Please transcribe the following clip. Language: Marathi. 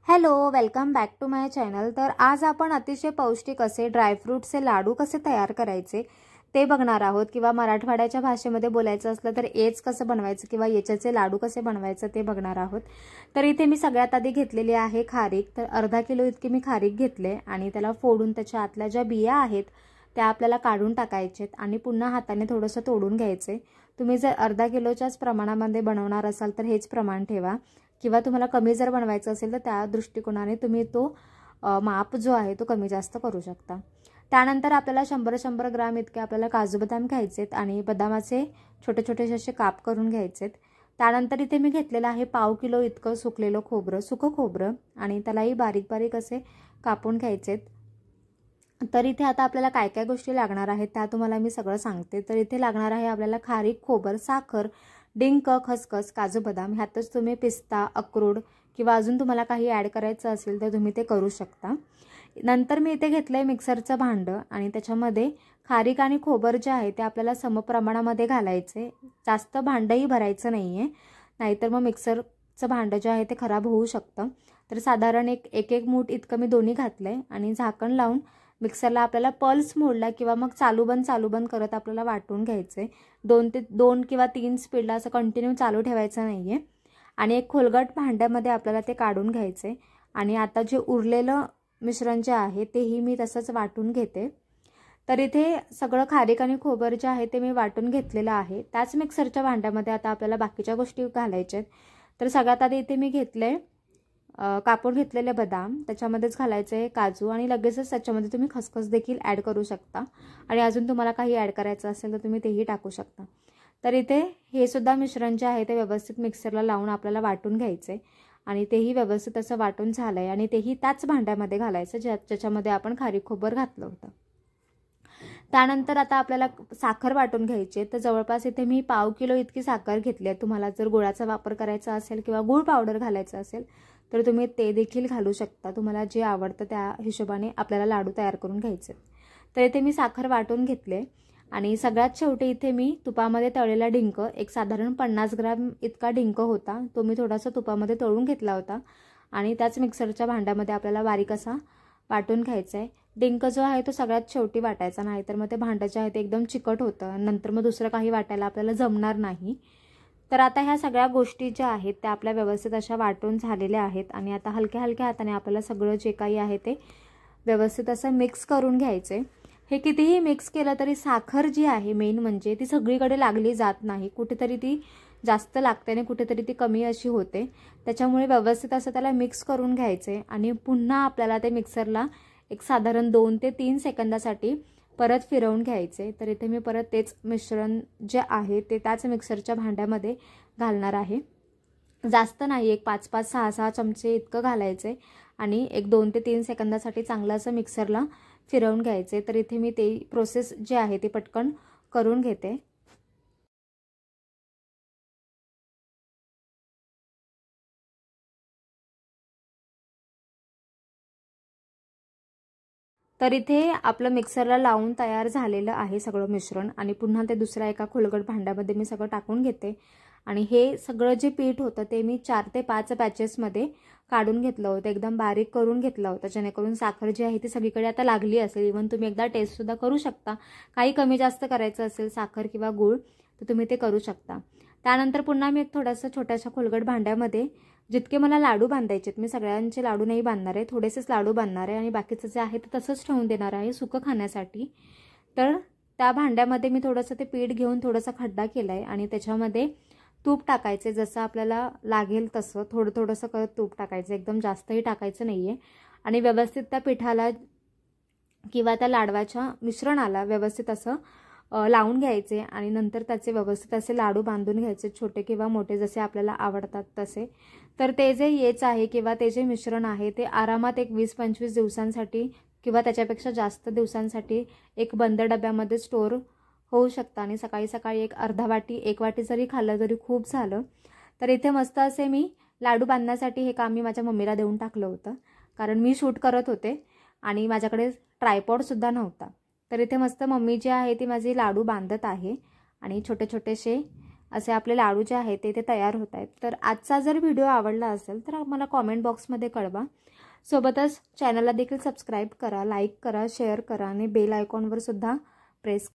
Hello, welcome back to my channel. तर आज आपण अतिशय पौष्टिक असे ड्रायफ्रूटचे लाडू कसे तयार करायचे ते बघणार आहोत, किंवा मराठवाड्याच्या भाषेमध्ये बोलायचं असलं तर एच कसं बनवायचं किंवा याच्याचे लाडू कसे बनवायचं ते बघणार आहोत। तर इथे मी सगळ्यात आधी घेतलेली आहे खारीक। तर अर्धा किलो इतकी मी खारीक घेतले आणि त्याला फोडून त्याच्या आतल्या ज्या बिया आहेत त्या आपल्याला काढून टाकायचेत आणि पुन्हा हाताने थोडंसं तोडून घ्यायचे। तुम्ही जर अर्धा किलोच्याच प्रमाणामध्ये बनवणार असाल तर हेच प्रमाण ठेवा, किंवा तुम्हाला कमी जर बनवायचं असेल तर त्या दृष्टिकोनाने तुम्ही तो माप जो आहे तो कमी जास्त करू शकता। त्यानंतर आपल्याला 100 ग्राम इतके आपल्याला काजू बदाम घ्यायचेत आणि बदामाचे छोटे छोटे असे काप करून घ्यायचेत। त्यानंतर इथे मी घेतलेलं आहे पाव किलो इतकं सुकलेलं खोबरं, सुकं खोबरं, आणि त्यालाही बारीक बारीक असे कापून घ्यायचेत। तर इथे आता आपल्याला काय काय गोष्टी लागणार आहेत त्या तुम्हाला मी सगळं सांगते। तर इथे लागणार आहे आपल्याला खारीक, खोबर, साखर, डिंक, खसखस, काजू बदाम। ह्यातच तुम्ही पिस्ता, अक्रोड किंवा अजून तुम्हाला काही ॲड करायचं असेल तर तुम्ही ते करू शकता। नंतर मी इथे घेतलंय मिक्सरचं भांडं आणि त्याच्यामध्ये खारीक आणि खोबर जे आहे ते आपल्याला समप्रमाणामध्ये घालायचे। जास्त भांडंही भरायचं नाहीये, नाहीतर मग मिक्सरचं भांडं जे आहे ते खराब होऊ शकतं। तर साधारण एक मूठ इतकं मी दोन्ही घातलंय आणि झाकण लावून मिक्सरला आपल्याला पल्स मोडला किंवा मग चालू बंद करत आपल्याला वाटून घ्यायचे। 2 किंवा 3 स्पीडला असं कंटिन्यू चालू ठेवायचं नाहीये। आणि एक खोलगट भांड्यामध्ये आपल्याला ते काढून घ्यायचे। आणि आता जे उरलेलं मिश्रण जे आहे तेही मी तसंच वाटून घेते। तर इथे सगळं खारीक आणि खोबर जे आहे ते मी वाटून घेतलेलं आहे। त्याच मिक्सरच्या भांड्यामध्ये आता आपल्याला बाकीच्या गोष्टी घालायच्या आहेत। तर सगळ्यात आधी इथे मी घेतले कापून घेतलेले बदाम, त्याच्यामध्येच घालायचे काजू आणि लगेचच त्याच्यामध्ये तुम्ही खसखस देखील ॲड करू शकता। आणि अजून तुम्हाला काही ॲड करायचं असेल तर तुम्ही तेही टाकू शकता। तर इथे हे सुद्धा मिश्रण जे आहे ते व्यवस्थित मिक्सरला लावून आपल्याला वाटून घ्यायचे आणि तेही व्यवस्थित असं वाटून झालंय आणि तेही त्याच भांड्यामध्ये घालायचं ज्याच्यामध्ये आपण खारीक खोबर घातलं होतं। त्यानंतर आता आपल्याला साखर वाटून घ्यायची। तर जवळपास इथे मी पाव किलो इतकी साखर घेतली आहे। तुम्हाला जर गुळाचा वापर करायचा असेल किंवा गुळ पावडर घालायचं असेल तर तुम्ही ते देखील घालू शकता। तुम्हाला जे आवडतं त्या हिशोबाने आपल्याला लाडू तयार करून घ्यायचे। तर इथे मी साखर वाटून घेतले आणि सगळ्यात शेवटी इथे मी तुपामध्ये तळलेला डिंक, एक साधारण 50 ग्राम इतका डिंक होता, तो मी थोडासा तुपामध्ये तळून घेतला होता आणि त्याच मिक्सरच्या भांड्यामध्ये आपल्याला बारीक असा वाटून घ्यायचा आहे। डिंक जो आहे तो सगळ्यात शेवटी वाटायचा, नाही तर मग ते भांडं जे आहे ते एकदम चिकट होतं, नंतर मग दुसरं काही वाटायला आपल्याला जमणार नाही। तर आता ह्या सगळ्या गोष्टी ज्या आहेत त्या आपल्या व्यवस्थित अशा वाटून झालेल्या आहेत आणि आता हलक्या हलक्या हाताने आपल्याला सगळं जे काही आहे ते व्यवस्थित असं मिक्स करून घ्यायचे। हे कितीही मिक्स केलं तरी साखर जी आहे मेन म्हणजे ती सगळीकडे लागली जात नाही, कुठेतरी ती जास्त लागते आणि कुठेतरी ती कमी अशी होते। त्याच्यामुळे व्यवस्थित असं त्याला मिक्स करून घ्यायचे आणि पुन्हा आपल्याला ते मिक्सरला एक साधारण 2 ते 3 सेकंदासाठी परत फिरवून घ्यायचे। तर इथे मी परत तेच मिश्रण जे आहे ते त्याच मिक्सरच्या भांड्यामध्ये घालणार आहे। जास्त नाही, एक 5-5, 6-6 चमचे इतकं घालायचे आणि एक 2 ते 3 सेकंदासाठी चांगलं असं मिक्सरला फिरवून घ्यायचे। तर इथे मी ते प्रोसेस जे आहे ते पटकन करून घेते। तर इथे आपलं मिक्सरला लावून तयार झालेलं आहे सगळं मिश्रण आणि पुन्हा ते दुसऱ्या एका खोलगट भांड्यामध्ये मी सगळं टाकून घेते आणि हे सगळं जे पीठ होतं ते मी 4 ते 5 बॅचेसमध्ये काढून घेतलं होतं, एकदम बारीक करून घेतलं होतं, जेणेकरून साखर जी आहे ती सगळीकडे आता लागली असेल। इव्हन तुम्ही एकदा टेस्टसुद्धा करू शकता, काही कमी जास्त करायचं असेल साखर किंवा गूळ तर तुम्ही ते करू शकता। त्यानंतर पुन्हा मी एक थोडंसं छोट्याशा खोलगट भांड्यामध्ये जितके मला लाडू बांधायचे, मी सगळ्यांचे लाडू नाही बांधणार आहे, थोडेसेच लाडू बांधणार आहे आणि बाकीचं जे आहे ते तसंच ठेवून देणार आहे सुकं खाण्यासाठी। तर त्या भांड्यामध्ये मी थोडंसं ते पीठ घेऊन थोडासा खड्डा केला आहे आणि त्याच्यामध्ये तूप टाकायचे, जसं आपल्याला लागेल तसं थोडंसं करत तूप टाकायचं, एकदम जास्तही टाकायचं नाही आहे। आणि व्यवस्थित त्या पिठाला किंवा त्या लाडवाच्या मिश्रणाला व्यवस्थित असं लावून घ्यायचे आणि नंतर त्याचे व्यवस्थित असे लाडू बांधून घ्यायचे, छोटे किंवा मोठे जसे आपल्याला आवडतात तसे। तर ते जे येच आहे किंवा ते जे मिश्रण आहे ते आरामात एक 20-25 दिवसांसाठी किंवा त्याच्यापेक्षा जास्त दिवसांसाठी एक बंद डब्यामध्ये स्टोअर होऊ शकतं आणि सकाळी सकाळी एक अर्धा वाटी 1 वाटी जरी खाल्लं तरी खूप झालं। तर इथे मस्त असे मी लाडू बांधण्यासाठी हे काम मी माझ्या मम्मीला देऊन टाकलं होतं, कारण मी शूट करत होते आणि माझ्याकडे ट्रायपॉडसुद्धा नव्हता। तर इथे मस्त मम्मी जी आहे ती माझे लाडू बांधत आहे आणि छोटे छोटेसे असे आपले लाडू जे आहेत ते तयार होत आहेत. तर आजचा जर व्हिडिओ आवडला असेल तर मला कॉमेंट बॉक्समध्ये कळवा. सोबतच चॅनलला देखील सबस्क्राईब करा, लाईक करा, शेअर करा आणि बेल आयकॉनवर सुद्धा प्रेस